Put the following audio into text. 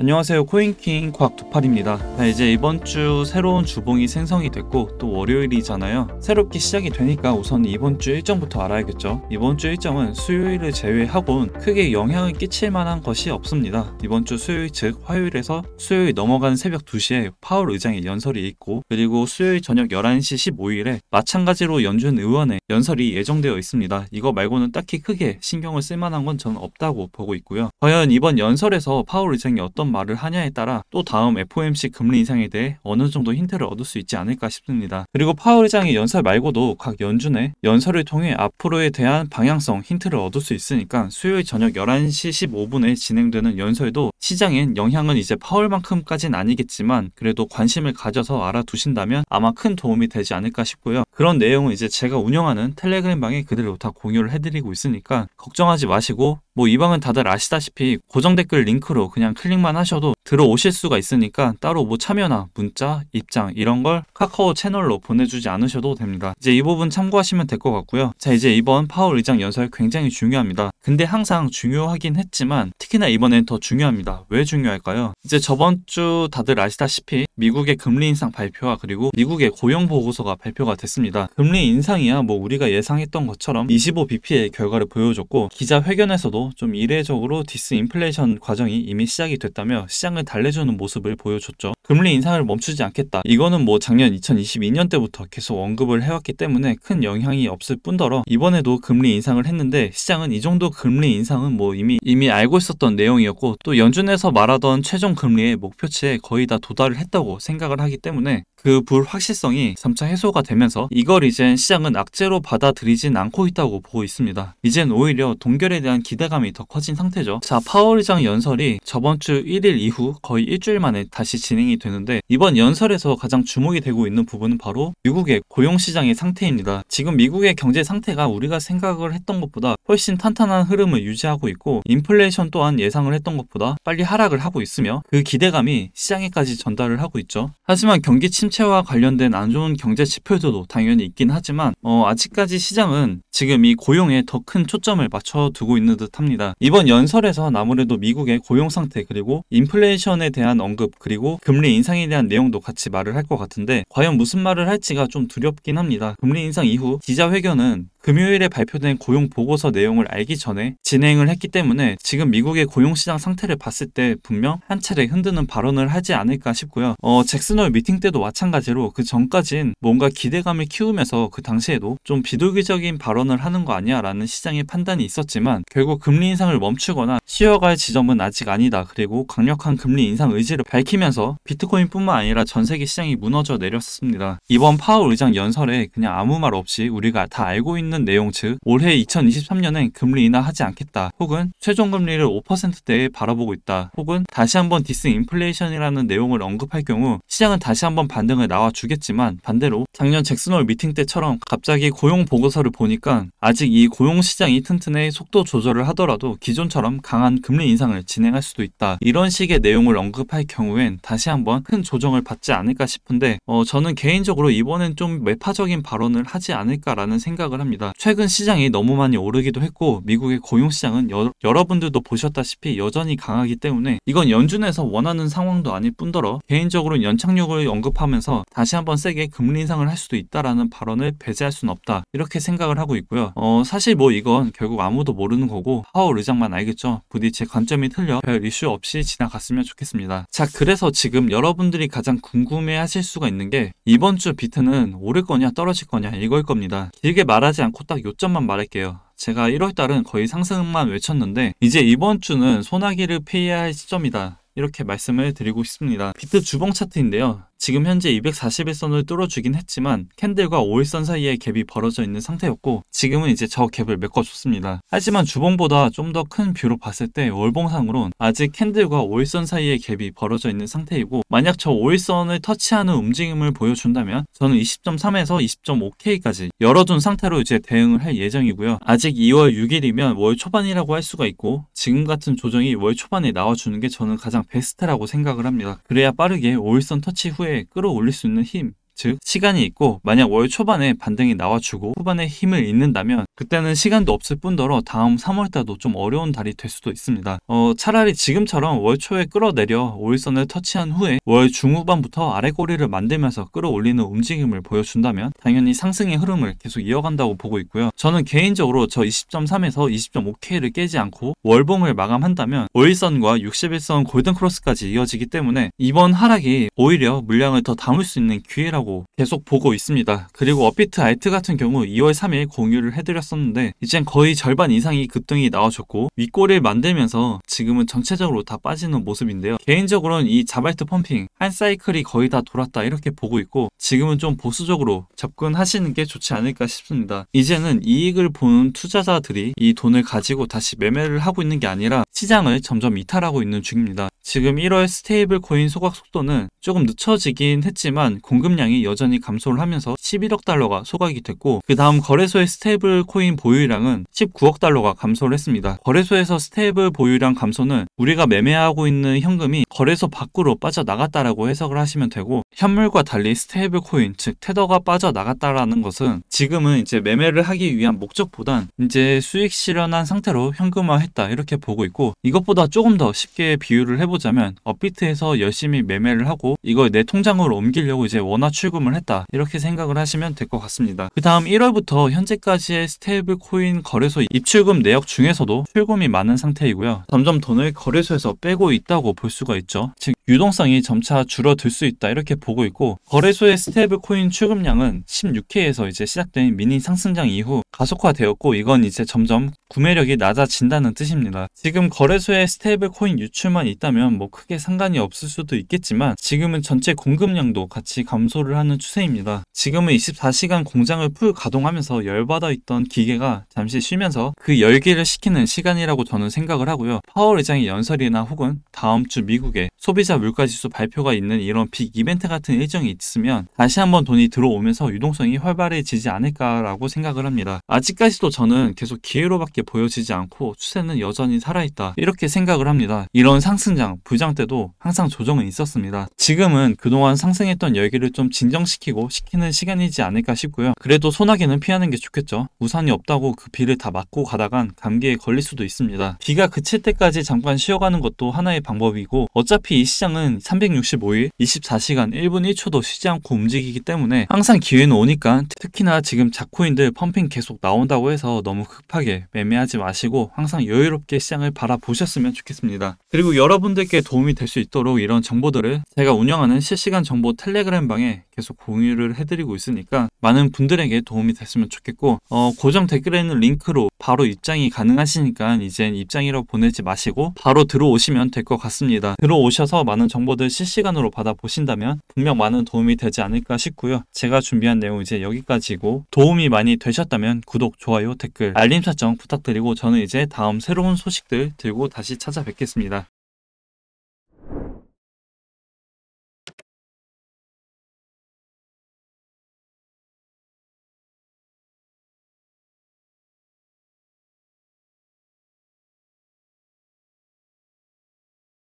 안녕하세요, 코인킹 과학두팔입니다. 이제 이번 주 새로운 주봉이 생성이 됐고 또 월요일이잖아요. 새롭게 시작이 되니까 우선 이번 주 일정부터 알아야겠죠. 이번 주 일정은 수요일을 제외하고는 크게 영향을 끼칠 만한 것이 없습니다. 이번 주 수요일 즉 화요일에서 수요일 넘어가는 새벽 2시에 파월 의장의 연설이 있고, 그리고 수요일 저녁 11시 15일에 마찬가지로 연준 의원의 연설이 예정되어 있습니다. 이거 말고는 딱히 크게 신경을 쓸 만한 건 저는 없다고 보고 있고요. 과연 이번 연설에서 파월 의장이 어떤 말을 하냐에 따라 또 다음 FOMC 금리 인상에 대해 어느 정도 힌트를 얻을 수 있지 않을까 싶습니다. 그리고 파월 의장의 연설 말고도 각 연준의 연설을 통해 앞으로에 대한 방향성 힌트를 얻을 수 있으니까 수요일 저녁 11시 15분에 진행되는 연설도 시장엔 영향은 이제 파월만큼까지는 아니겠지만 그래도 관심을 가져서 알아두신다면 아마 큰 도움이 되지 않을까 싶고요. 그런 내용은 이제 제가 운영하는 텔레그램 방에 그대로 다 공유를 해드리고 있으니까 걱정하지 마시고, 이 방은 다들 아시다시피 고정 댓글 링크로 그냥 클릭만 하셔도 들어오실 수가 있으니까 따로 참여나 문자, 입장 이런 걸 카카오 채널로 보내주지 않으셔도 됩니다. 이제 이 부분 참고하시면 될 것 같고요. 자, 이제 이번 파월 의장 연설 굉장히 중요합니다. 근데 항상 중요하긴 했지만 특히나 이번엔 더 중요합니다. 왜 중요할까요? 이제 저번 주 다들 아시다시피 미국의 금리 인상 발표와 그리고 미국의 고용 보고서가 발표가 됐습니다. 금리 인상이야 우리가 예상했던 것처럼 25bp의 결과를 보여줬고, 기자회견에서도 좀 이례적으로 디스인플레이션 과정이 이미 시작이 됐다며 시장을 달래주는 모습을 보여줬죠. 금리 인상을 멈추지 않겠다. 이거는 작년 2022년 때부터 계속 언급을 해왔기 때문에 큰 영향이 없을 뿐더러 이번에도 금리 인상을 했는데 시장은 이 정도 금리 인상은 이미 알고 있었던 내용이었고, 또 연준에서 말하던 최종 금리의 목표치에 거의 다 도달을 했다고 생각을 하기 때문에 그 불확실성이 점차 해소가 되면서 이걸 이젠 시장은 악재로 받아들이진 않고 있다고 보고 있습니다. 이젠 오히려 동결에 대한 기대감이 더 커진 상태죠. 자, 파월 의장 연설이 저번 주 1일 이후 거의 일주일 만에 다시 진행이 되는데, 이번 연설에서 가장 주목이 되고 있는 부분은 바로 미국의 고용시장의 상태입니다. 지금 미국의 경제 상태가 우리가 생각을 했던 것보다 훨씬 탄탄한 흐름을 유지하고 있고, 인플레이션 또한 예상을 했던 것보다 빨리 하락을 하고 있으며 그 기대감이 시장에까지 전달을 하고 있죠. 하지만 경기 침체와 관련된 안 좋은 경제 지표들도 당연히 있긴 하지만 아직까지 시장은 지금 이 고용에 더 큰 초점을 맞춰두고 있는 듯 합니다. 이번 연설에선 아무래도 미국의 고용 상태 그리고 인플레이션에 대한 언급 그리고 금리 인상에 대한 내용도 같이 말을 할 것 같은데, 과연 무슨 말을 할지가 좀 두렵긴 합니다. 금리 인상 이후 기자회견은 금요일에 발표된 고용 보고서 내용을 알기 전에 진행을 했기 때문에 지금 미국의 고용시장 상태를 봤을 때 분명 한 차례 흔드는 발언을 하지 않을까 싶고요. 잭슨홀 미팅 때도 마찬가지로 그 전까진 뭔가 기대감을 키우면서 그 당시에도 좀 비둘기적인 발언을 하는 거 아니야 라는 시장의 판단이 있었지만 결국 금리 인상을 멈추거나 쉬어갈 지점은 아직 아니다. 그리고 강력한 금리 인상 의지를 밝히면서 비트코인뿐만 아니라 전 세계 시장이 무너져 내렸습니다. 이번 파월 의장 연설에 그냥 아무 말 없이 우리가 다 알고 있는 내용, 즉 올해 2023년엔 금리 인하하지 않겠다, 혹은 최종 금리를 5%대에 바라보고 있다, 혹은 다시 한번 디스인플레이션이라는 내용을 언급할 경우 시장은 다시 한번 반등을 나와주겠지만, 반대로 작년 잭슨홀 미팅 때처럼 갑자기 고용 보고서를 보니까 아직 이 고용 시장이 튼튼해 속도 조절을 하더라도 기존처럼 강한 금리 인상을 진행할 수도 있다, 이런 식의 내용을 언급할 경우엔 다시 한번 큰 조정을 받지 않을까 싶은데 저는 개인적으로 이번엔 좀 매파적인 발언을 하지 않을까라는 생각을 합니다. 최근 시장이 너무 많이 오르기도 했고 미국의 고용시장은 여러분들도 보셨다시피 여전히 강하기 때문에 이건 연준에서 원하는 상황도 아닐 뿐더러 개인적으로 연착륙을 언급하면서 다시 한번 세게 금리 인상을 할 수도 있다라는 발언을 배제할 수는 없다, 이렇게 생각을 하고 있고요. 사실 이건 결국 아무도 모르는 거고 파월 의장만 알겠죠. 부디 제 관점이 틀려 별 이슈 없이 지나갔으면 좋겠습니다. 자, 그래서 지금 여러분들이 가장 궁금해 하실 수가 있는 게 이번 주 비트는 오를 거냐 떨어질 거냐 이걸 겁니다. 길게 말하지 않고 딱 요점만 말할게요. 제가 1월달은 거의 상승만 외쳤는데 이제 이번 주는 소나기를 피해야 할 시점이다, 이렇게 말씀을 드리고 싶습니다. 비트 주봉 차트인데요. 지금 현재 241선을 뚫어주긴 했지만 캔들과 5일선 사이에 갭이 벌어져 있는 상태였고 지금은 이제 저 갭을 메꿔줬습니다. 하지만 주봉보다 좀 더 큰 뷰로 봤을 때 월봉상으론 아직 캔들과 5일선 사이에 갭이 벌어져 있는 상태이고, 만약 저 5일선을 터치하는 움직임을 보여준다면 저는 20.3에서 20.5K까지 열어둔 상태로 이제 대응을 할 예정이고요. 아직 2월 6일이면 월 초반이라고 할 수가 있고 지금 같은 조정이 월 초반에 나와주는 게 저는 가장 베스트라고 생각을 합니다. 그래야 빠르게 5일선 터치 후에 끌어올릴 수 있는 힘, 즉 시간이 있고 만약 월 초반에 반등이 나와주고 후반에 힘을 잃는다면 그때는 시간도 없을 뿐더러 다음 3월달도 좀 어려운 달이 될 수도 있습니다. 차라리 지금처럼 월 초에 끌어내려 5일선을 터치한 후에 월 중후반부터 아래 꼬리를 만들면서 끌어올리는 움직임을 보여준다면 당연히 상승의 흐름을 계속 이어간다고 보고 있고요. 저는 개인적으로 저 20.3에서 20.5K를 깨지 않고 월봉을 마감한다면 5일선과 61선 골든크로스까지 이어지기 때문에 이번 하락이 오히려 물량을 더 담을 수 있는 기회라고 계속 보고 있습니다. 그리고 업비트 알트 같은 경우 2월 3일 공유를 해드렸었는데 이젠 거의 절반 이상이 급등이 나와줬고 윗꼬리를 만들면서 지금은 전체적으로 다 빠지는 모습인데요. 개인적으로는 이 자발트 펌핑 한 사이클이 거의 다 돌았다 이렇게 보고 있고 지금은 좀 보수적으로 접근하시는 게 좋지 않을까 싶습니다. 이제는 이익을 보는 투자자들이 이 돈을 가지고 다시 매매를 하고 있는 게 아니라 시장을 점점 이탈하고 있는 중입니다. 지금 1월 스테이블 코인 소각 속도는 조금 늦춰지긴 했지만 공급량이 여전히 감소를 하면서 11억 달러가 소각이 됐고 그 다음 거래소의 스테이블 코인 보유량은 19억 달러가 감소를 했습니다. 거래소에서 스테이블 보유량 감소는 우리가 매매하고 있는 현금이 거래소 밖으로 빠져나갔다라고 해석을 하시면 되고 현물과 달리 스테이블 코인 즉 테더가 빠져나갔다라는 것은 지금은 이제 매매를 하기 위한 목적보단 이제 수익 실현한 상태로 현금화했다 이렇게 보고 있고 이것보다 조금 더 쉽게 비유를 해보자면 업비트에서 열심히 매매를 하고 이걸 내 통장으로 옮기려고 이제 원화 출금을 했다 이렇게 생각을 하시면 될 것 같습니다. 그 다음 1월부터 현재까지의 스테이블 코인 거래소 입출금 내역 중에서도 출금이 많은 상태이고요. 점점 돈을 거래소에서 빼고 있다고 볼 수가 있죠. 즉 유동성이 점차 줄어들 수 있다 이렇게 보고 있고 거래소의 스테이블 코인 출금량은 16회에서 이제 시작된 미니 상승장 이후 가속화되었고 이건 이제 점점 구매력이 낮아진다는 뜻입니다. 지금 거래소에 스테이블 코인 유출만 있다면 뭐 크게 상관이 없을 수도 있겠지만 지금은 전체 공급량도 같이 감소를 하는 추세입니다. 지금은 24시간 공장을 풀 가동하면서 열받아 있던 기계가 잠시 쉬면서 그 열기를 식히는 시간이라고 저는 생각을 하고요. 파월 의장의 연설이나 혹은 다음 주 미국의 소비자 물가지수 발표가 있는 이런 빅 이벤트 같은 일정이 있으면 다시 한번 돈이 들어오면서 유동성이 활발해지지 않을까라고 생각을 합니다. 아직까지도 저는 계속 기회로밖에 보여지지 않고 추세는 여전히 살아있다 이렇게 생각을 합니다. 이런 상승장, 부장 때도 항상 조정은 있었습니다. 지금은 그동안 상승했던 열기를 좀 진정시키고 식히는 시간이지 않을까 싶고요. 그래도 소나기는 피하는 게 좋겠죠. 우산이 없다고 그 비를 다 맞고 가다간 감기에 걸릴 수도 있습니다. 비가 그칠 때까지 잠깐 쉬어가는 것도 하나의 방법이고 어차피 이 시장은 365일 24시간 1분 1초도 쉬지 않고 움직이기 때문에 항상 기회는 오니까 특히나 지금 작코인들 펌핑 계속 나온다고 해서 너무 급하게 매매하지 마시고 항상 여유롭게 시장을 바라보셨으면 좋겠습니다. 그리고 여러분들께 도움이 될 수 있도록 이런 정보들을 제가 운영하는 실시간 정보 텔레그램 방에 계속 공유를 해드리고 있으니까 많은 분들에게 도움이 됐으면 좋겠고 고정 댓글에 있는 링크로 바로 입장이 가능하시니까 이젠 입장이라고 보내지 마시고 바로 들어오시면 될 것 같습니다. 들어오셔서 많은 정보들 실시간으로 받아보신다면 분명 많은 도움이 되지 않을까 싶고요. 제가 준비한 내용 이제 여기까지고 도움이 많이 되셨다면 구독, 좋아요, 댓글, 알림 설정 부탁드리고 저는 이제 다음 새로운 소식들 들고 다시 찾아뵙겠습니다.